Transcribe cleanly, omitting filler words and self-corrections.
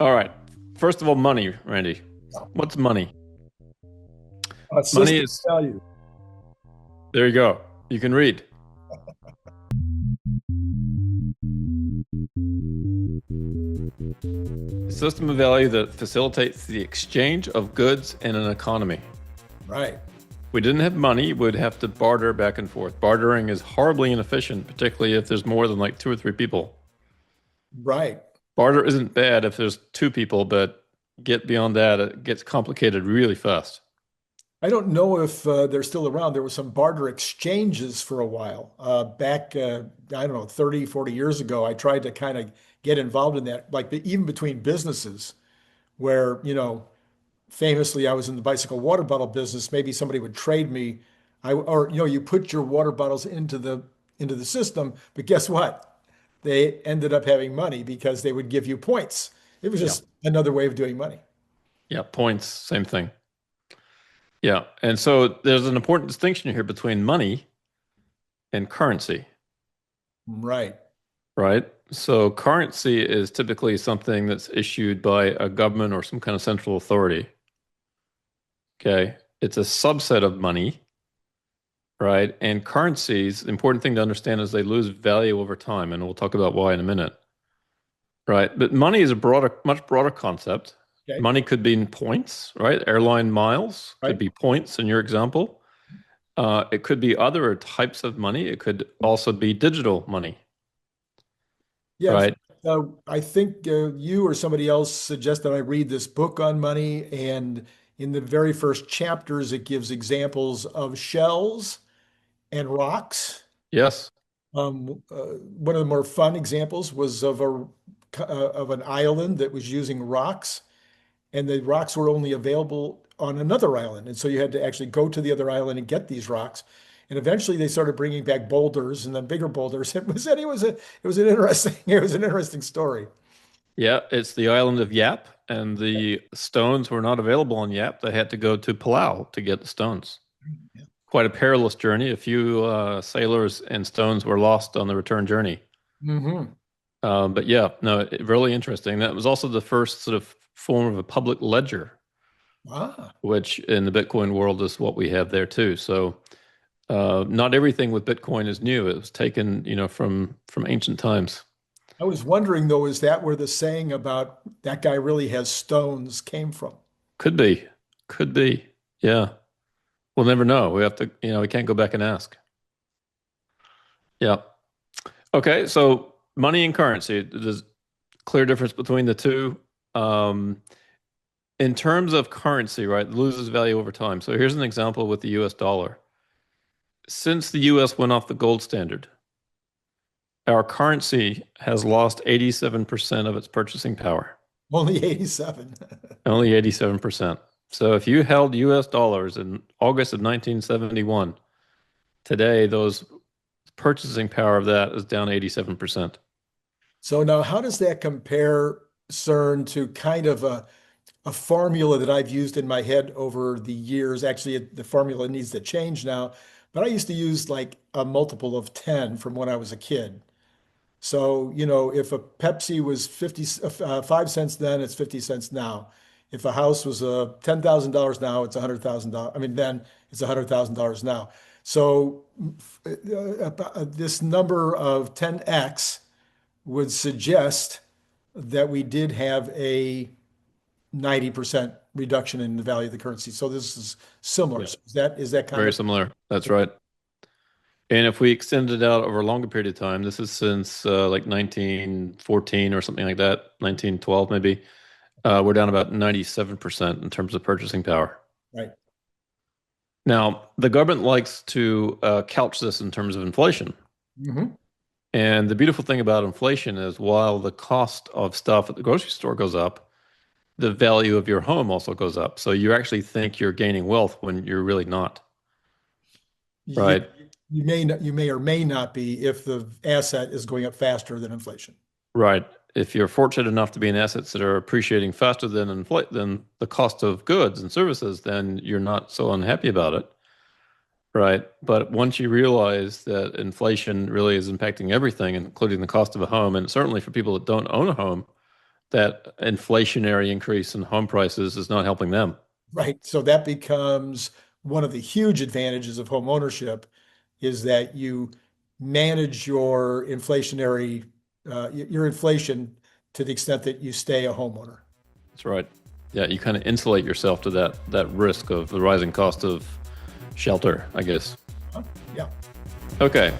All right. First of all, money, Randy. What's money? Money System is, value. there you go. You can read. A system of value that facilitates the exchange of goods in an economy. Right. If we didn't have money, we'd have to barter back and forth. Bartering is horribly inefficient, particularly if there's more than like 2 or 3 people. Right. Barter isn't bad if there's 2 people, but get beyond that, it gets complicated really fast. I don't know if they're still around. There were some barter exchanges for a while. Back, I don't know, 30, 40 years ago, I tried to kind of get involved in that, like even between businesses where, famously I was in the bicycle water bottle business. Maybe somebody would trade me. Or, you put your water bottles into the system, but guess what? They ended up having money because they would give you points. It was Yeah. just another way of doing money. Yeah. Points, same thing. Yeah. And so there's an important distinction here between money and currency, Right. right? So currency is typically something that's issued by a government or some kind of central authority. Okay. It's a subset of money, right? And currencies, the important thing to understand is they lose value over time, and we'll talk about why in a minute, right? But money is a much broader concept. Okay. Money could be in points, right? Airline miles could Right. be points in your example. It could be other types of money. It could also be digital money, Yeah, in fact, right? I think you or somebody else suggested I read this book on money, and in the very first chapters, it gives examples of shells and rocks. Yes. One of the more fun examples was of an island that was using rocks, and the rocks were only available on another island, and so you had to actually go to the other island and get these rocks. And eventually, they started bringing back boulders and then bigger boulders. It was an interesting story. Yeah, it's the island of Yap, and the stones were not available on Yap. They had to go to Palau to get the stones. Yeah. Quite a perilous journey. A few sailors and stones were lost on the return journey. Hmm. But yeah, no, really interesting. That was also the first sort of form of a public ledger, Ah, which in the Bitcoin world is what we have there too. So not everything with Bitcoin is new. It was taken, from ancient times. I was wondering though, is that where the saying about that guy really has stones came from? Could be, could be. Yeah, we'll never know. We have to, we can't go back and ask. Yeah. Okay, so money and currency. There's clear difference between the two. Um, in terms of currency, right, it loses value over time. So here's an example with the US dollar. Since the US went off the gold standard, our currency has lost 87% of its purchasing power. Only 87. Only 87%. So if you held US dollars in August of 1971, today those purchasing power of that is down 87%. So now, how does that compare, CERN, to kind of a formula that I've used in my head over the years? Actually, the formula needs to change now, but I used to use like a multiple of 10 from when I was a kid. So, if a Pepsi was 5 cents then, it's 50 cents now. If a house was $10,000 now, it's $100,000. I mean, then it's $100,000 now. So, this number of 10x would suggest that we did have a 90% reduction in the value of the currency. So this is similar. Yeah, So is that kind very of similar. That's right. And if we extend it out over a longer period of time, this is since like 1914 or something like that, 1912 maybe, we're down about 97% in terms of purchasing power. right? Now, the government likes to couch this in terms of inflation. Hmm. And the beautiful thing about inflation is while the cost of stuff at the grocery store goes up, the value of your home also goes up. So you actually think you're gaining wealth when you're really not, Yeah, right? you may or may not be if the asset is going up faster than inflation. Right. If you're fortunate enough to be in assets that are appreciating faster than the cost of goods and services, then you're not so unhappy about it. Right. But once you realize that inflation really is impacting everything, including the cost of a home, and certainly for people that don't own a home, that inflationary increase in home prices is not helping them. Right. So that becomes one of the huge advantages of home ownership is that you manage your inflationary, your inflation to the extent that you stay a homeowner. That's right. Yeah, you kind of insulate yourself to that risk of the rising cost of shelter, I guess. Huh? Yeah. Okay.